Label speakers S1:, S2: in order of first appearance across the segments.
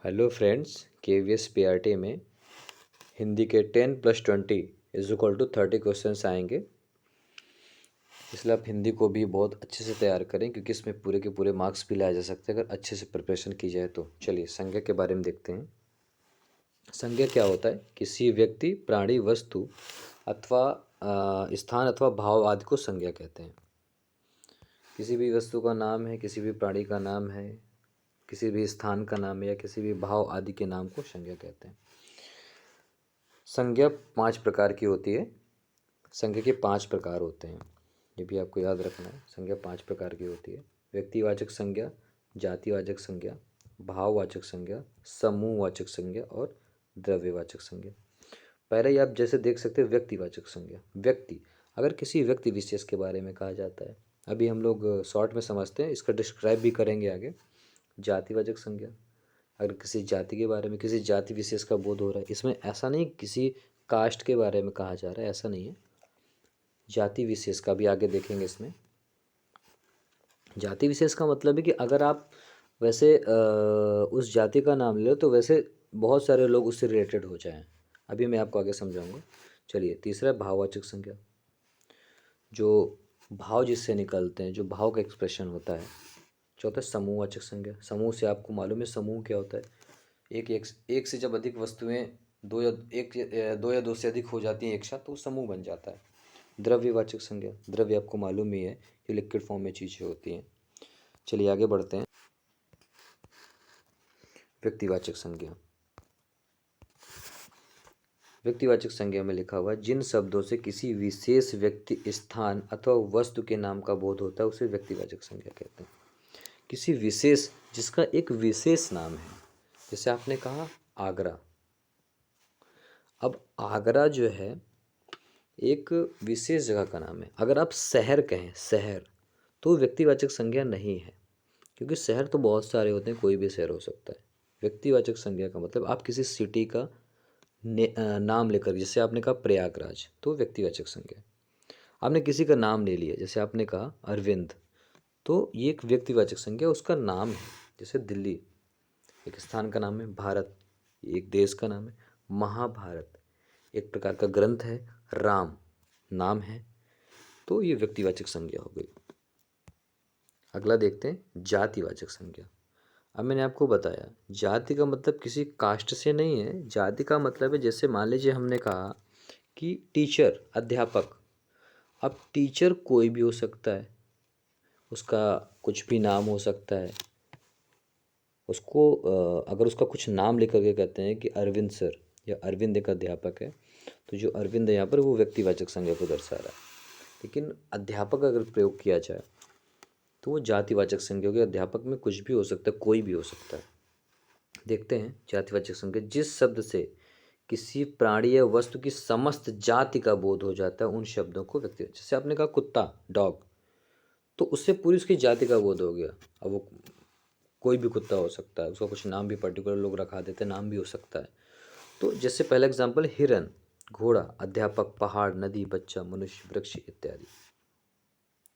S1: Hello friends, KVS PRT में हिंदी के 10+20 = 30 questions आएंगे। इसलिए आप हिंदी को भी बहुत अच्छे से तैयार करें, क्योंकि इसमें पूरे के पूरे मार्क्स भी लाए जा सकते हैं अगर अच्छे से प्रिपरेशन की जाए तो। चलिए संज्ञा के बारे में देखते हैं। संज्ञा क्या होता है? किसी व्यक्ति, प्राणी, वस्तु अथवा स्थान अथवा भाव आदि को संज्ञा कहते हैं। किसी भी वस्तु का नाम है, किसी भी प्राणी का नाम है, किसी भी स्थान का नाम है या किसी भी भाव आदि के नाम को संज्ञा कहते हैं। संज्ञा 5 प्रकार की होती है। संज्ञा के 5 प्रकार होते हैं, ये भी आपको याद रखना है। संज्ञा 5 प्रकार की होती है। व्यक्तिवाचक संज्ञा, जातिवाचक संज्ञा, भाववाचक संज्ञा, समूहवाचक संज्ञा और द्रव्यवाचक संज्ञा। पहले ही आप जैसे देख सकते हैं व्यक्तिवाचक संज्ञा। व्यक्ति, अगर किसी व्यक्ति विशेष के बारे में कहा जाता है। अभी हम लोग शॉर्ट में समझते हैं, इसका डिस्क्राइब भी करेंगे आगे। जातिवाचक संज्ञा, अगर किसी जाति के बारे में, किसी जाति विशेष का बोध हो रहा है। इसमें ऐसा नहीं किसी कास्ट के बारे में कहा जा रहा है, ऐसा नहीं है। जाति विशेष का भी आगे देखेंगे। इसमें जाति विशेष का मतलब है कि अगर आप वैसे उस जाति का नाम ले लो तो वैसे बहुत सारे लोग उससे रिलेटेड हो जाएं। अभी मैं आपको आगे समझाऊंगा। चलिए, तीसरा भाववाचक संज्ञा, जो भाव जिससे निकलते हैं, जो भाव का एक्सप्रेशन होता है। चौथा समूहवाचक संज्ञा, समूह से आपको मालूम है समूह क्या होता है। एक से जब अधिक वस्तुएं दो या दो से अधिक हो जाती हैं एक साथ, तो समूह बन जाता है। द्रव्यवाचक संज्ञा, द्रव्य आपको मालूम ही है, ये लिक्विड फॉर्म में चीज़ें होती हैं। चलिए आगे बढ़ते हैं। व्यक्तिवाचक संज्ञा, व्यक्तिवाचक संज्ञा में लिखा हुआ है जिन शब्दों से किसी विशेष व्यक्ति, स्थान अथवा वस्तु के नाम का बोध होता है उसे व्यक्तिवाचक संज्ञा कहते हैं। किसी विशेष, जिसका एक विशेष नाम है। जैसे आपने कहा आगरा। अब आगरा जो है एक विशेष जगह का नाम है। अगर आप शहर कहें, शहर, तो व्यक्तिवाचक संज्ञा नहीं है, क्योंकि शहर तो बहुत सारे होते हैं, कोई भी शहर हो सकता है। व्यक्तिवाचक संज्ञा का मतलब आप किसी सिटी का नाम लेकर, जैसे आपने कहा प्रयागराज, तो व्यक्तिवाचक संज्ञा। आपने किसी का नाम ले लिया, जैसे आपने कहा अरविंद, तो ये एक व्यक्तिवाचक संज्ञा, उसका नाम है। जैसे दिल्ली एक स्थान का नाम है, भारत एक देश का नाम है, महाभारत एक प्रकार का ग्रंथ है, राम नाम है, तो ये व्यक्तिवाचक संज्ञा हो गई। अगला देखते हैं जातिवाचक संज्ञा। अब मैंने आपको बताया जाति का मतलब किसी कास्ट से नहीं है। जाति का मतलब है, जैसे मान लीजिए हमने कहा कि टीचर, अध्यापक। अब टीचर कोई भी हो सकता है, उसका कुछ भी नाम हो सकता है। उसको अगर उसका कुछ नाम लेकर के कहते हैं कि अरविंद सर, या अरविंद एक अध्यापक है, तो जो अरविंद है यहाँ पर वो व्यक्तिवाचक संज्ञा को दर्शा रहा है। लेकिन अध्यापक अगर प्रयोग किया जाए तो वो जातिवाचक संज्ञा होगी। अध्यापक में कुछ भी हो सकता है, कोई भी हो सकता है। देखते हैं जातिवाचक संज्ञा, जिस शब्द से किसी प्राणी या वस्तु की समस्त जाति का बोध हो जाता है उन शब्दों को व्यक्ति। जैसे आपने कहा कुत्ता, डॉग, तो उससे पूरी उसकी जाति का बोध हो गया। अब वो कोई भी कुत्ता हो सकता है, उसका कुछ नाम भी पर्टिकुलर लोग रखा देते हैं, नाम भी हो सकता है। तो जैसे पहला एग्जाम्पल हिरन, घोड़ा, अध्यापक, पहाड़, नदी, बच्चा, मनुष्य, वृक्ष इत्यादि,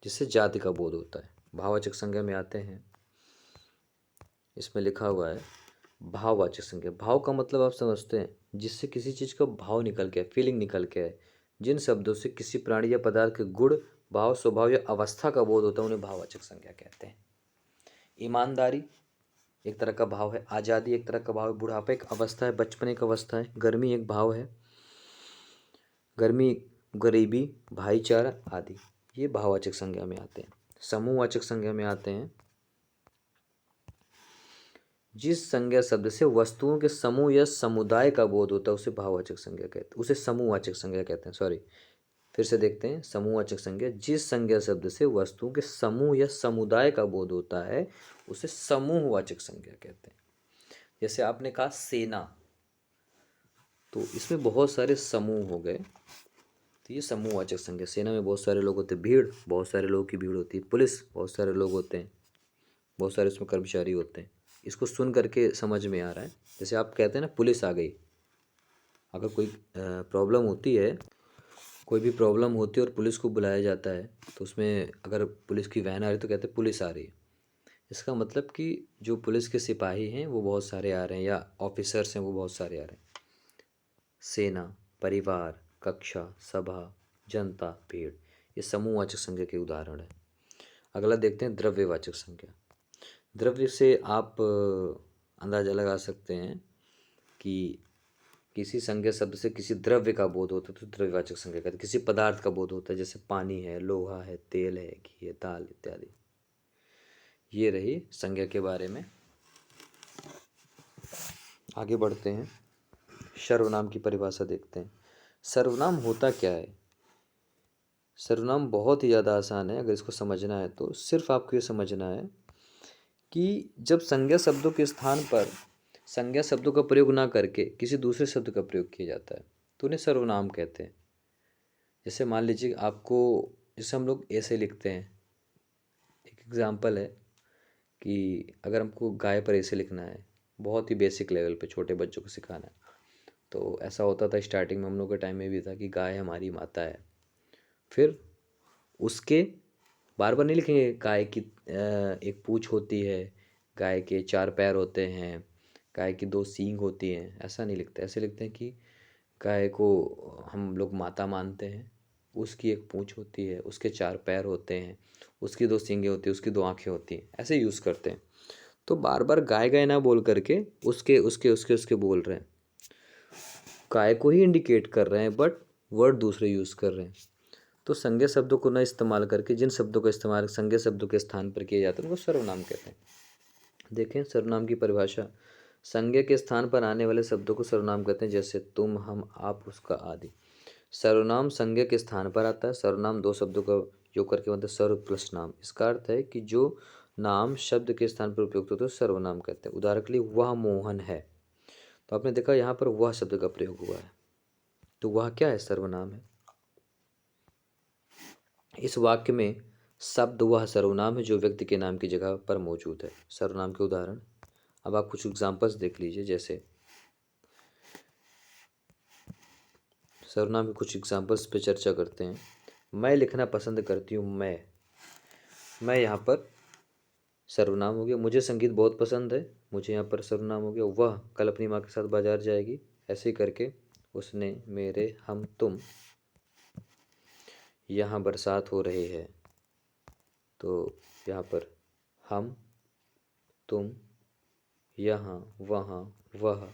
S1: जिससे जाति का बोध होता है। भाववाचक संज्ञा में आते हैं। इसमें लिखा हुआ है भाववाचक संज्ञा। भाव का मतलब आप समझते हैं, जिससे किसी चीज़ का भाव निकल के, फीलिंग निकल के है। जिन शब्दों से किसी प्राणी या पदार्थ के गुण, भाव, स्वभाव या अवस्था का बोध होता है उन्हें भाववाचक संज्ञा कहते हैं। ईमानदारी एक तरह का भाव है, आज़ादी एक तरह का भाव है, बुढ़ापा एक अवस्था है, बचपन एक अवस्था है, गर्मी एक भाव है, गर्मी, गरीबी, भाईचारा आदि, ये भाववाचक संज्ञा में आते हैं। समूहवाचक संज्ञा में आते हैं। जिस संज्ञा शब्द से वस्तुओं के समूह या समुदाय का बोध होता है उसे भाववाचक संज्ञा कहते हैं, उसे समूहवाचक संज्ञा कहते हैं। सॉरी, फिर से देखते हैं। समूहवाचक संज्ञा, जिस संज्ञा शब्द से वस्तुओं के समूह या समुदाय का बोध होता है उसे समूहवाचक संज्ञा कहते हैं। जैसे आपने कहा सेना, तो इसमें बहुत सारे समूह हो गए, तो ये समूहवाचक संज्ञा। सेना में बहुत सारे लोग होते हैं, भीड़, बहुत सारे लोगों की भीड़ होती है, पुलिस, बहुत सारे लोग होते हैं, बहुत सारे उसमें कर्मचारी होते हैं। इसको सुन करके समझ में आ रहा है। जैसे आप कहते हैं ना पुलिस आ गई, अगर कोई प्रॉब्लम होती है, कोई भी प्रॉब्लम होती है और पुलिस को बुलाया जाता है, तो उसमें अगर पुलिस की वैन आ रही है तो कहते हैं पुलिस आ रही है। इसका मतलब कि जो पुलिस के सिपाही हैं वो बहुत सारे आ रहे हैं, या ऑफिसर्स हैं वो बहुत सारे आ रहे हैं। सेना, परिवार, कक्षा, सभा, जनता, भीड़, ये समूहवाचक संज्ञा के उदाहरण है। अगला देखते हैं द्रव्यवाचक संज्ञा। द्रव्य से आप अंदाजा लगा सकते हैं कि किसी संज्ञा शब्द से किसी द्रव्य का बोध होता है तो द्रव्यवाचक संज्ञा कहते हैं। किसी पदार्थ का बोध होता है, जैसे पानी है, लोहा है, तेल है, घी है, दाल इत्यादि। ये रही संज्ञा के बारे में। आगे बढ़ते हैं, सर्वनाम की परिभाषा देखते हैं। सर्वनाम होता क्या है? सर्वनाम बहुत ही ज़्यादा आसान है। अगर इसको समझना है तो सिर्फ आपको ये समझना है कि जब संज्ञा शब्दों के स्थान पर संज्ञा शब्दों का प्रयोग ना करके किसी दूसरे शब्द का प्रयोग किया जाता है तो उन्हें सर्वनाम कहते हैं। जैसे मान लीजिए आपको, जैसे हम लोग ऐसे लिखते हैं, एक एग्जाम्पल है कि अगर हमको गाय पर ऐसे लिखना है, बहुत ही बेसिक लेवल पे छोटे बच्चों को सिखाना है, तो ऐसा होता था स्टार्टिंग में, हम लोग के टाइम में भी था कि गाय हमारी माता है। फिर उसके बार बार नहीं लिखेंगे गाय की एक पूँछ होती है, गाय के 4 पैर होते हैं, गाय की 2 सींग होती हैं, ऐसा नहीं लिखते। ऐसे लिखते हैं कि गाय को हम लोग माता मानते हैं, उसकी एक पूँछ होती है, उसके 4 पैर होते हैं, उसकी 2 सींगें होती हैं, उसकी 2 आँखें होती हैं, ऐसे यूज़ करते हैं। तो बार बार गाय गाय ना बोल करके उसके उसके उसके उसके बोल रहे हैं, गाय को ही इंडिकेट कर रहे हैं बट वर्ड दूसरे यूज़ कर रहे हैं। तो संज्ञा शब्दों को न इस्तेमाल करके जिन शब्दों का इस्तेमाल संज्ञा शब्दों के स्थान पर किया जाता है उनको सर्वनाम कहते हैं। देखें सर्वनाम की परिभाषा। संज्ञा के स्थान पर आने वाले शब्दों को सर्वनाम कहते हैं, जैसे तुम, हम, आप, उसका आदि। सर्वनाम संज्ञा के स्थान पर आता है। सर्वनाम 2 शब्दों का योग करके मतलब सर्व प्लस नाम। इसका अर्थ है कि जो नाम शब्द के स्थान पर उपयुक्त होता है सर्वनाम कहते हैं। उदाहरण के लिए वह मोहन है, तो आपने देखा यहाँ पर वह शब्द का प्रयोग हुआ है, तो वह क्या है? सर्वनाम है। इस वाक्य में शब्द वह सर्वनाम है जो व्यक्ति के नाम की जगह पर मौजूद है। सर्वनाम के उदाहरण, अब आप कुछ एग्जांपल्स देख लीजिए। जैसे सर्वनाम के कुछ एग्जांपल्स पे चर्चा करते हैं। मैं लिखना पसंद करती हूँ। मैं यहाँ पर सर्वनाम हो गया। मुझे संगीत बहुत पसंद है, मुझे यहाँ पर सर्वनाम हो गया। वह कल अपनी माँ के साथ बाजार जाएगी, ऐसे ही करके। उसने, मेरे, हम, तुम, यहाँ बरसात हो रही है, तो यहाँ पर हम, तुम, यहाँ, वहाँ, वह,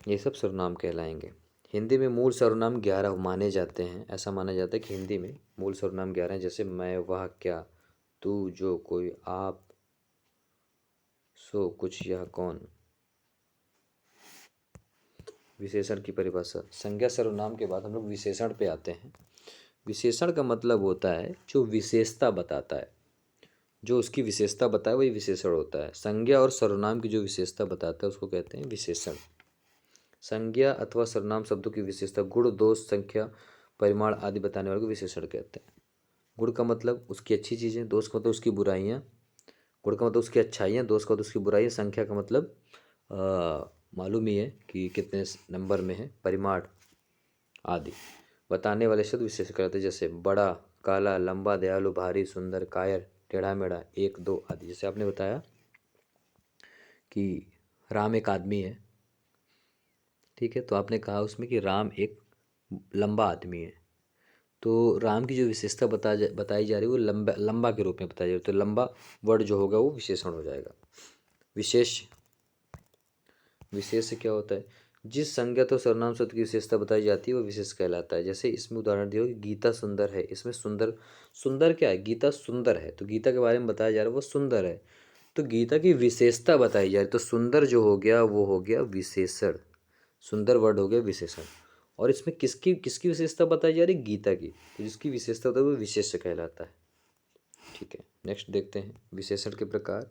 S1: ये सब सर्वनाम कहलाएंगे। हिंदी में मूल सर्वनाम 11 माने जाते हैं। ऐसा माना जाता है कि हिंदी में मूल सर्वनाम 11 हैं, जैसे मैं, वह, क्या, तू, जो, कोई, आप, सो, कुछ, यह, कौन। विशेषण की परिभाषा। संज्ञा सर्वनाम के बाद हम लोग विशेषण पे आते हैं। विशेषण का मतलब होता है जो विशेषता बताता है, जो उसकी विशेषता बताए वही विशेषण होता है। संज्ञा और सर्वनाम की जो विशेषता बताता है उसको कहते हैं विशेषण। संज्ञा अथवा सर्वनाम शब्दों की विशेषता, गुण, दोष, संख्या, परिमाण आदि बताने वाले को विशेषण कहते हैं। गुण का मतलब उसकी अच्छी चीज़ें, दोष का मतलब उसकी बुराइयाँ, गुण का मतलब उसकी अच्छाइयाँ, दोष का मतलब उसकी बुराइयाँ, संख्या का मतलब मालूम ही है कि कितने नंबर में है, परिमाण आदि बताने वाले शब्द विशेषण कहते हैं। जैसे बड़ा, काला, लंबा, दयालु, भारी, सुंदर, कायर, टेढ़ा मेढ़ा, एक, दो आदि। जैसे आपने बताया कि राम एक आदमी है, ठीक है, तो आपने कहा उसमें कि राम एक लंबा आदमी है, तो राम की जो विशेषता बताई जा रही है वो लंबा लंबा के रूप में बताई जा रही है, तो लंबा वर्ड जो होगा वो विशेषण हो जाएगा। विशेष, विशेष से क्या होता है? जिस संज्ञा तो सर्वनाम शब्द की विशेषता बताई जाती है वो विशेष कहलाता है। जैसे इसमें उदाहरण दिया कि गीता सुंदर है, इसमें सुंदर, सुंदर क्या है? गीता सुंदर है, तो गीता के बारे में बताया जा रहा है वो सुंदर है, तो गीता की विशेषता बताई जा रही है, तो सुंदर जो हो गया वो हो गया विशेषण। सुंदर वर्ड हो गया विशेषण। और इसमें किसकी किसकी विशेषता बताई जा रही है? गीता की, तो जिसकी विशेषता होता है वो विशेष कहलाता है। ठीक है, नेक्स्ट देखते हैं विशेषण के प्रकार।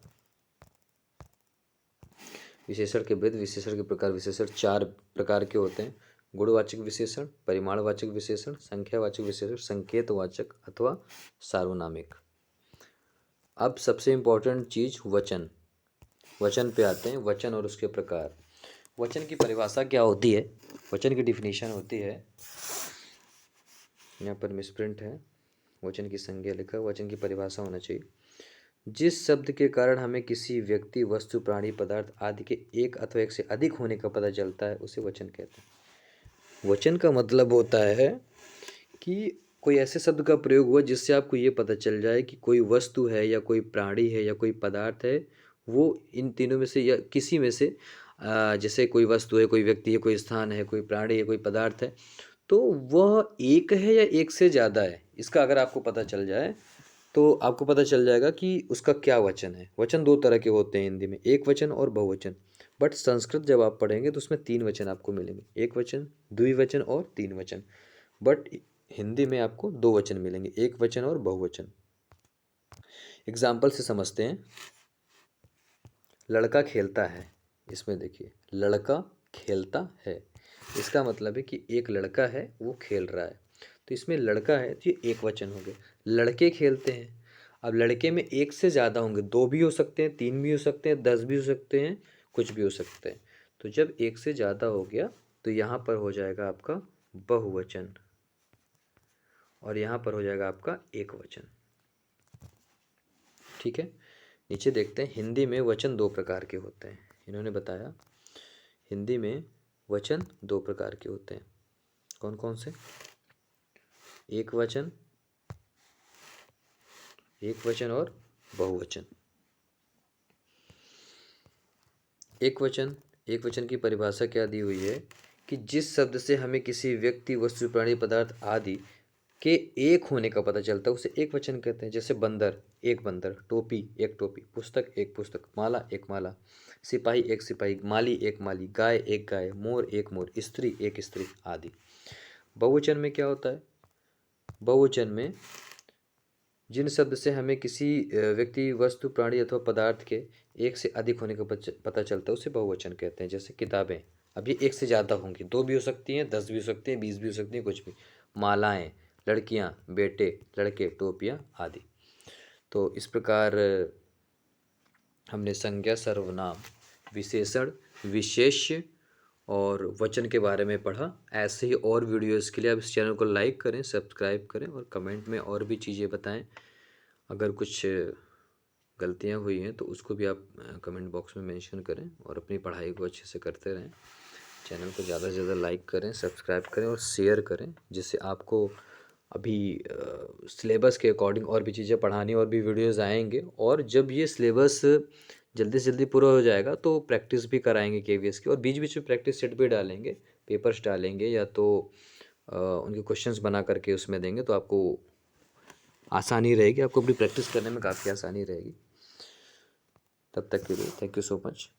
S1: विशेषण के भेद, विशेषण के प्रकार। विशेषण 4 प्रकार के होते हैं: गुणवाचक विशेषण, परिमाणवाचक विशेषण, संख्यावाचक विशेषण, संकेतवाचक अथवा सार्वनामिक। अब सबसे इम्पोर्टेंट चीज़ वचन। वचन पे आते हैं, वचन और उसके प्रकार। वचन की परिभाषा क्या होती है? वचन की डिफिनीशन होती है, यहाँ पर मिसप्रिंट है। वचन की संज्ञा लिखा, वचन की परिभाषा होना चाहिए। जिस शब्द के कारण हमें किसी व्यक्ति, वस्तु, प्राणी, पदार्थ आदि के एक अथवा एक से अधिक होने का पता चलता है उसे वचन कहते हैं। वचन का मतलब होता है कि कोई ऐसे शब्द का प्रयोग हुआ जिससे आपको ये पता चल जाए कि कोई वस्तु है या कोई प्राणी है या कोई पदार्थ है, वो इन तीनों में से या किसी में से जैसे कोई वस्तु है, कोई व्यक्ति है, कोई स्थान है, कोई प्राणी है, कोई पदार्थ है, तो वह एक है या एक से ज़्यादा है, इसका अगर आपको पता चल जाए तो आपको पता चल जाएगा कि उसका क्या वचन है। वचन दो तरह के होते हैं हिंदी में, एक वचन और बहुवचन। बट संस्कृत जब आप पढ़ेंगे तो उसमें तीन वचन आपको मिलेंगे, एक वचन, द्विवचन और तीन वचन। बट हिंदी में आपको दो वचन मिलेंगे, एक वचन और बहुवचन। एग्जाम्पल से समझते हैं। लड़का खेलता है, इसमें देखिए लड़का खेलता है, इसका मतलब है कि एक लड़का है वो खेल रहा है, तो इसमें लड़का है तो ये एक वचन हो गया। लड़के खेलते हैं, अब लड़के में एक से ज़्यादा होंगे, दो भी हो सकते हैं, तीन भी हो सकते हैं, 10 भी हो सकते हैं, कुछ भी हो सकते हैं। तो जब एक से ज़्यादा हो गया तो यहाँ पर हो जाएगा आपका बहुवचन और यहाँ पर हो जाएगा आपका एक वचन। ठीक है, नीचे देखते हैं। हिंदी में वचन दो प्रकार के होते हैं, इन्होंने बताया हिंदी में वचन दो प्रकार के होते हैं। कौन कौन से? एक वचन और बहुवचन। एक वचन की परिभाषा क्या दी हुई है कि जिस शब्द से हमें किसी व्यक्ति, वस्तु, प्राणी, पदार्थ आदि के एक होने का पता चलता है उसे एक वचन कहते हैं। जैसे बंदर, एक बंदर, टोपी, एक टोपी, पुस्तक, एक पुस्तक, माला, एक माला, सिपाही, एक सिपाही, माली, एक माली, गाय, एक गाय, मोर, एक मोर, स्त्री, एक स्त्री आदि। बहुवचन में क्या होता है? बहुवचन में जिन शब्द से हमें किसी व्यक्ति, वस्तु, प्राणी अथवा पदार्थ के एक से अधिक होने का पता चलता है उसे बहुवचन कहते हैं। जैसे किताबें, अब ये एक से ज़्यादा होंगी, दो भी हो सकती हैं, 10 भी हो सकती हैं, 20 भी हो सकती हैं, कुछ भी। मालाएं, लड़कियां, बेटे, लड़के, टोपियां आदि। तो इस प्रकार हमने संज्ञा, सर्वनाम, विशेषण, विशेष्य और वचन के बारे में पढ़ा। ऐसे ही और वीडियोज़ के लिए आप इस चैनल को लाइक करें, सब्सक्राइब करें और कमेंट में और भी चीज़ें बताएं। अगर कुछ गलतियां हुई हैं तो उसको भी आप कमेंट बॉक्स में मेंशन करें और अपनी पढ़ाई को अच्छे से करते रहें। चैनल को ज़्यादा से ज़्यादा लाइक करें, सब्सक्राइब करें और शेयर करें, जिससे आपको अभी सिलेबस के अकॉर्डिंग और भी चीज़ें पढ़ानी और भी वीडियोज़ आएंगे। और जब ये सिलेबस जल्दी से जल्दी पूरा हो जाएगा तो प्रैक्टिस भी कराएंगे केवीएस की, और बीच बीच में प्रैक्टिस सेट भी डालेंगे, पेपर्स डालेंगे या तो उनके क्वेश्चंस बना करके उसमें देंगे, तो आपको आसानी रहेगी, आपको अपनी प्रैक्टिस करने में काफ़ी आसानी रहेगी। तब तक के लिए थैंक यू सो मच।